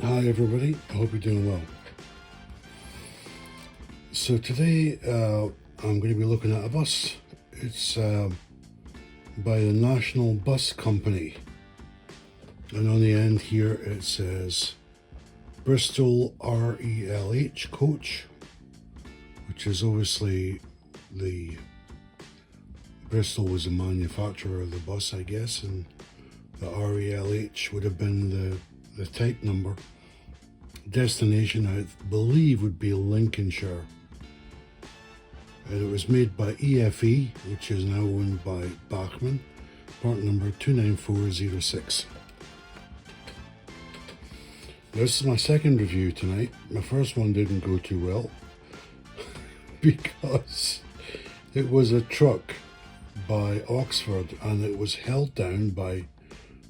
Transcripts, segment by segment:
Hi everybody, I hope you're doing well. So today I'm going to be looking at a bus. It's by the National Bus Company, and on the end here it says Bristol RELH coach, which is obviously the Bristol was the manufacturer of the bus, I guess, and the RELH would have been the type number. Destination, I believe, would be Lincolnshire. And it was made by EFE, which is now owned by Bachmann, part number 29406. This is my second review tonight. My first one didn't go too well because it was a truck by Oxford and it was held down by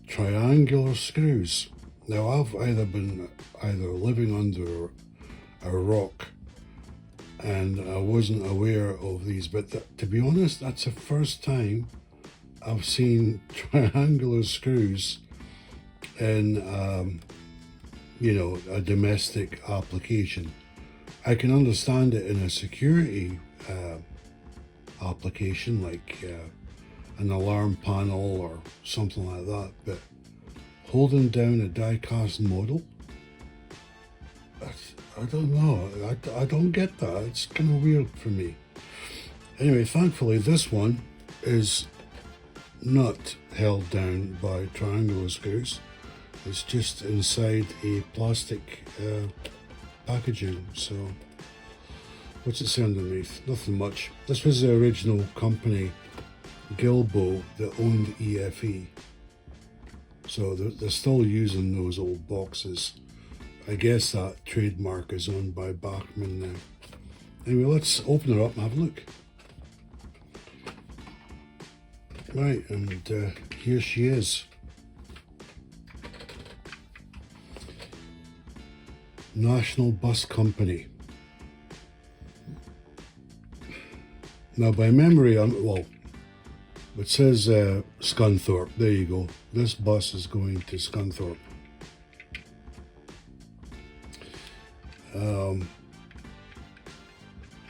triangular screws. Now I've either been living under a rock and I wasn't aware of these, but to be honest, that's the first time I've seen triangular screws in a domestic application. I can understand it in a security application like an alarm panel or something like that, but holding down a die-cast model, I don't know. I don't get that. It's kind of weird for me. Anyway, thankfully this one is not held down by triangular screws. It's just inside a plastic packaging. So what's it say underneath? Nothing much. This was the original company, Gilbo, that owned EFE. So they're still using those old boxes. I guess that trademark is owned by Bachmann now. Anyway, let's open her up and have a look. Right, and here she is. National Bus Company. Now by memory, it says Scunthorpe. There you go. This bus is going to Scunthorpe.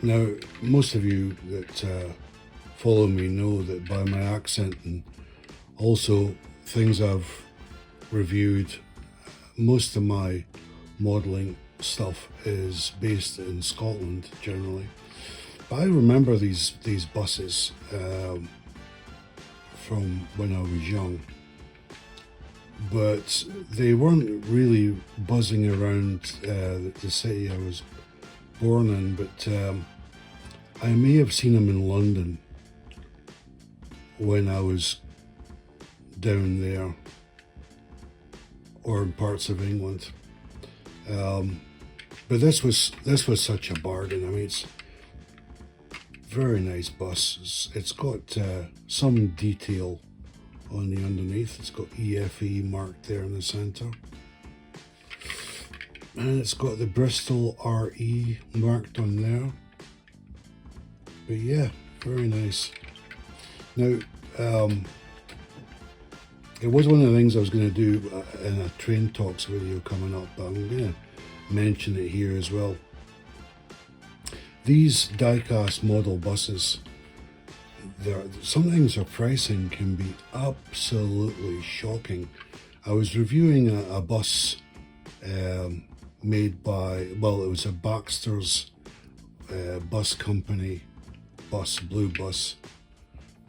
Now, most of you that follow me know that by my accent and also things I've reviewed, most of my modelling stuff is based in Scotland generally. But I remember these buses from when I was young, but they weren't really buzzing around the city I was born in, but I may have seen them in London when I was down there or in parts of England. But this was such a bargain. I mean, it's very nice bus. It's got some detail on the underneath. It's got EFE marked there in the centre, and it's got the Bristol RE marked on there. But yeah, very nice. Now, it was one of the things I was going to do in a train talks video coming up, but I'm going to mention it here as well. These die-cast model buses, sometimes their pricing can be absolutely shocking. I was reviewing a bus made by, it was a Baxter's bus company blue bus.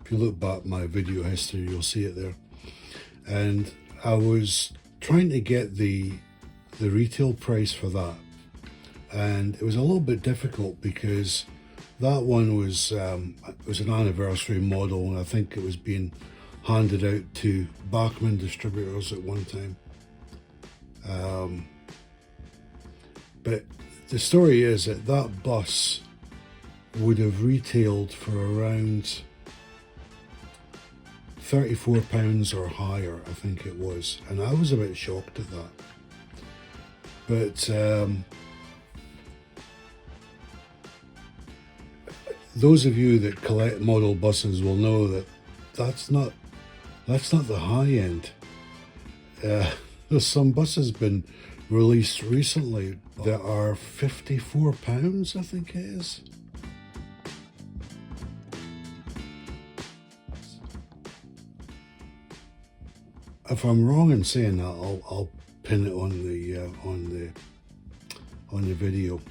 If you look back my video history, you'll see it there. And I was trying to get the retail price for that, and it was a little bit difficult because that one was it was an anniversary model, and I think it was being handed out to Bachmann distributors at one time. But the story is that that bus would have retailed for around £34 or higher, I think it was, and I was a bit shocked at that. But those of you that collect model buses will know that that's not the high end. There's some buses been released recently that are £54, I think it is. If I'm wrong in saying that, I'll pin it on the video.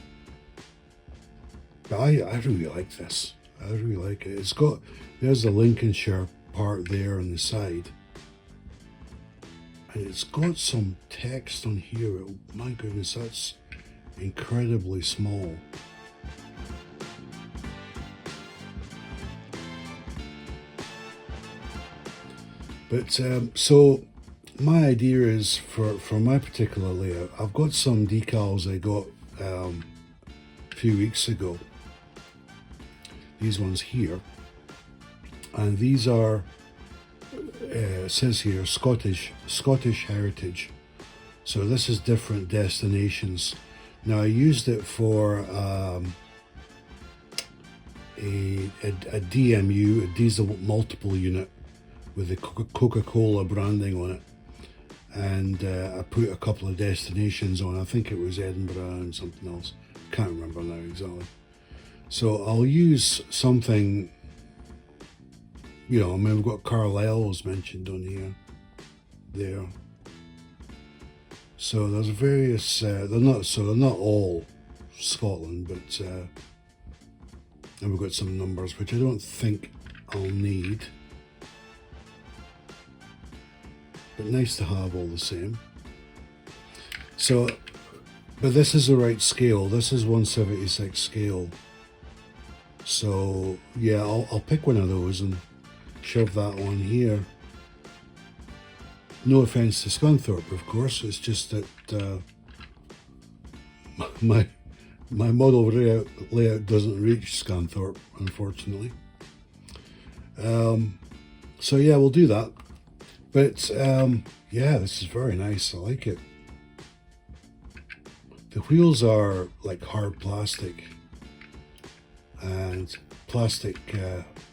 But I really like this. I really like it. It's got, there's the Lincolnshire part there on the side, and it's got some text on here. Oh, my goodness, that's incredibly small. But so my idea is for my particular layout, I've got some decals I got a few weeks ago. These ones here, and these are it says here Scottish heritage. So this is different destinations. Now I used it for a DMU, a diesel multiple unit, with the Coca-Cola branding on it, and I put a couple of destinations on. I think it was Edinburgh and something else, can't remember now exactly. So I'll use something, you know, I mean, we've got Carlisle's mentioned on here, there. So there's various, they're not all Scotland, but and we've got some numbers which I don't think I'll need. But nice to have all the same. So, but this is the right scale. This is 1/76 scale. So yeah, I'll pick one of those and shove that on here. No offense to Scunthorpe, of course. It's just that my model layout doesn't reach Scunthorpe, unfortunately. So yeah, we'll do that. But yeah, this is very nice. I like it. The wheels are like hard plastic, and plastic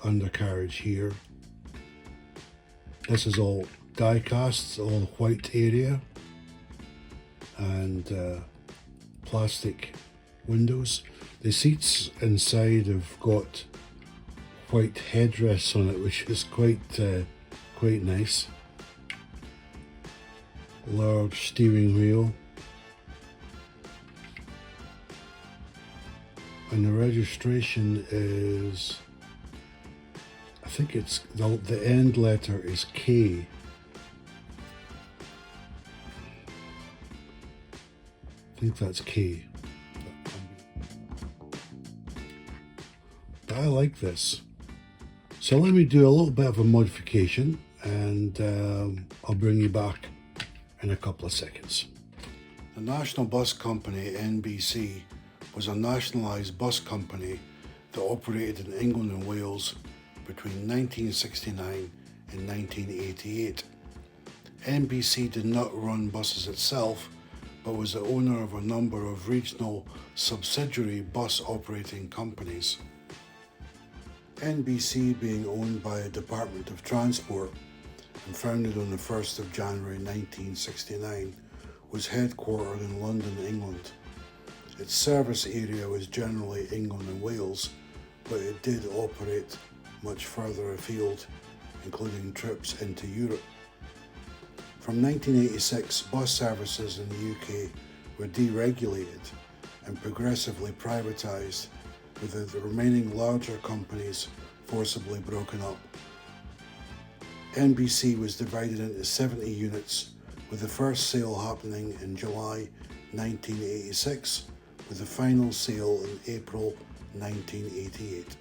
undercarriage here. This is all die cast, all white area, and plastic windows. The seats inside have got white headrests on it, which is quite nice. Large steering wheel, and the registration is, I think it's the end letter is K. I think that's K. But I like this. So let me do a little bit of a modification, and I'll bring you back in a couple of seconds. The National Bus Company, NBC, was a nationalised bus company that operated in England and Wales between 1969 and 1988. NBC did not run buses itself, but was the owner of a number of regional subsidiary bus operating companies. NBC, being owned by a Department of Transport and founded on the 1st of January 1969, was headquartered in London, England. Its service area was generally England and Wales, but it did operate much further afield, including trips into Europe. From 1986, bus services in the UK were deregulated and progressively privatised, with the remaining larger companies forcibly broken up. NBC was divided into 70 units, with the first sale happening in July 1986, with the final sale in April 1988.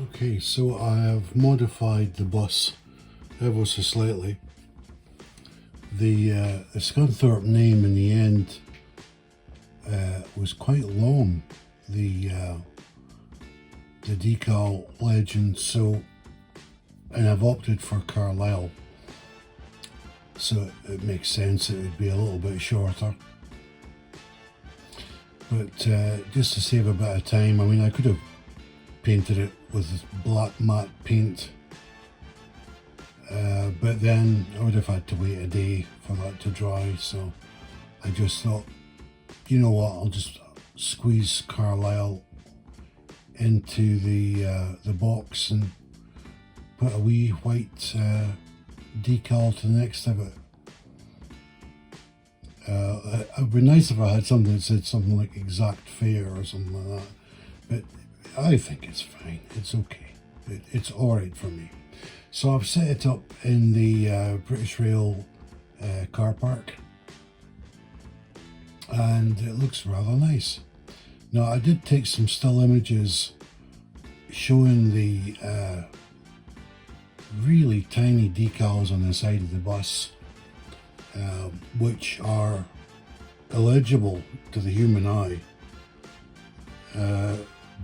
Okay, so I have modified the bus ever so slightly. The Scunthorpe name in the end was quite long, the decal legend, so, and I've opted for Carlisle, so it makes sense it would be a little bit shorter. But just to save a bit of time, I mean, I could have painted it with black matte paint, but then I would have had to wait a day for that to dry, so I just thought, you know what, I'll just squeeze Carlisle into the box and put a wee white decal to the next of it. It would be nice if I had something that said something like exact fare or something like that, but I think it's fine. It's okay. It's alright for me. So I've set it up in the British Rail car park, and it looks rather nice. Now, I did take some still images showing the really tiny decals on the side of the bus, which are illegible to the human eye,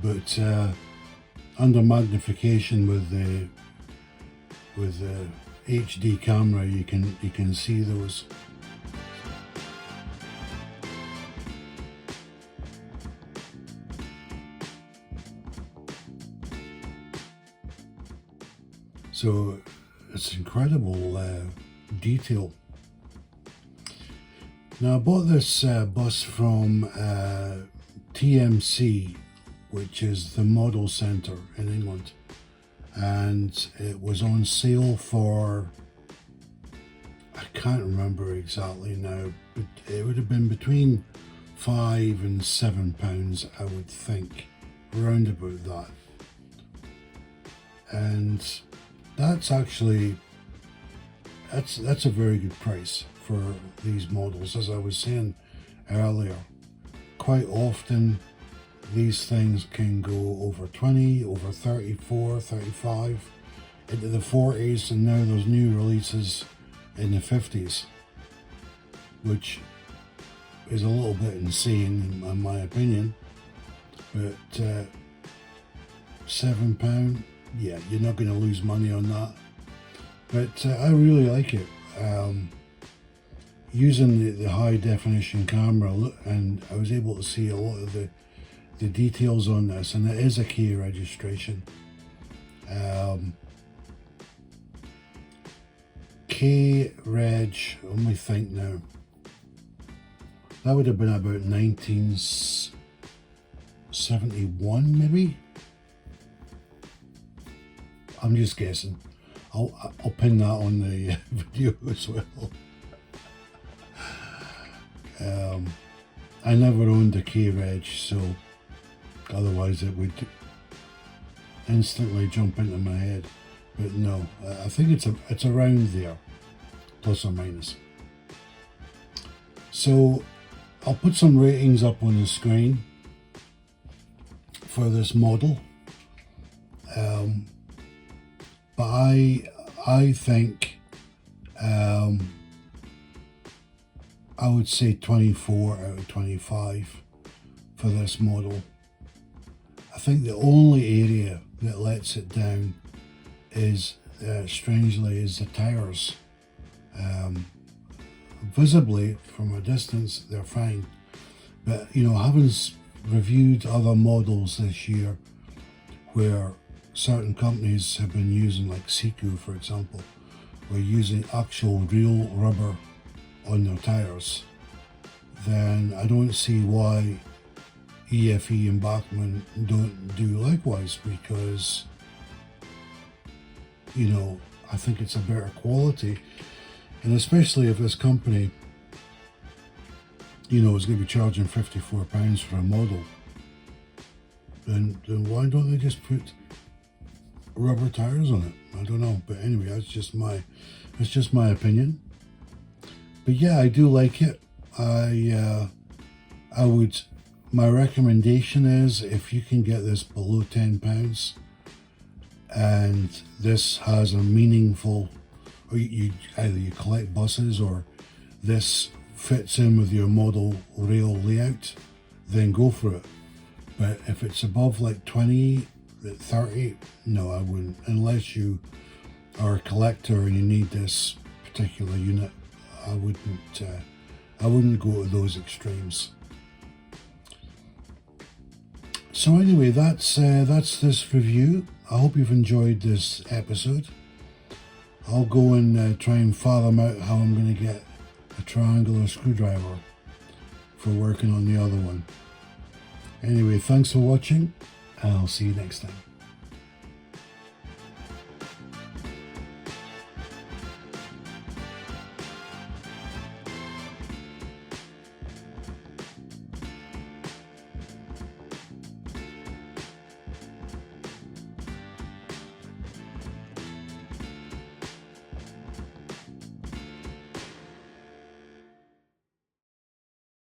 but under magnification with the HD camera, you can see those. So it's incredible detail. Now, I bought this bus from TMC, which is the Model Centre in England, and it was on sale for, I can't remember exactly now, but it would have been between £5 and £7, I would think, around about that. And that's actually, that's a very good price for these models. As I was saying earlier, quite often these things can go over 20, over 34, 35, into the 40s, and now there's new releases in the 50s, which is a little bit insane in my opinion, but £7, yeah, you're not going to lose money on that. But I really like it. Using the high definition camera, and I was able to see a lot of the details on this, and it is a key registration. K-Reg, let me think now. That would have been about 1971 maybe? I'm just guessing. I'll pin that on the video as well. I never owned a K-Reg, so otherwise it would instantly jump into my head. But no, I think it's around there, plus or minus. So I'll put some ratings up on the screen for this model. But I think I would say 24 out of 25 for this model. I think the only area that lets it down is, strangely, is the tyres. Visibly from a distance they're fine, but you know, having reviewed other models this year where certain companies have been using, like Siku for example, were using actual real rubber on their tyres, then I don't see why EFE and Bachmann don't do likewise, because, you know, I think it's a better quality. And especially if this company, you know, is going to be charging £54 for a model, then why don't they just put rubber tires on it? I don't know, but anyway, that's just my opinion. But yeah, I do like it. My recommendation is, if you can get this below £10 and this has a meaningful, or either you collect buses or this fits in with your model rail layout, then go for it. But if it's above like 20, 30, no, I wouldn't, unless you are a collector and you need this particular unit. I wouldn't go to those extremes. So anyway, that's this review. I hope you've enjoyed this episode. I'll go and try and fathom out how I'm going to get a triangular screwdriver for working on the other one. Anyway, thanks for watching, and I'll see you next time.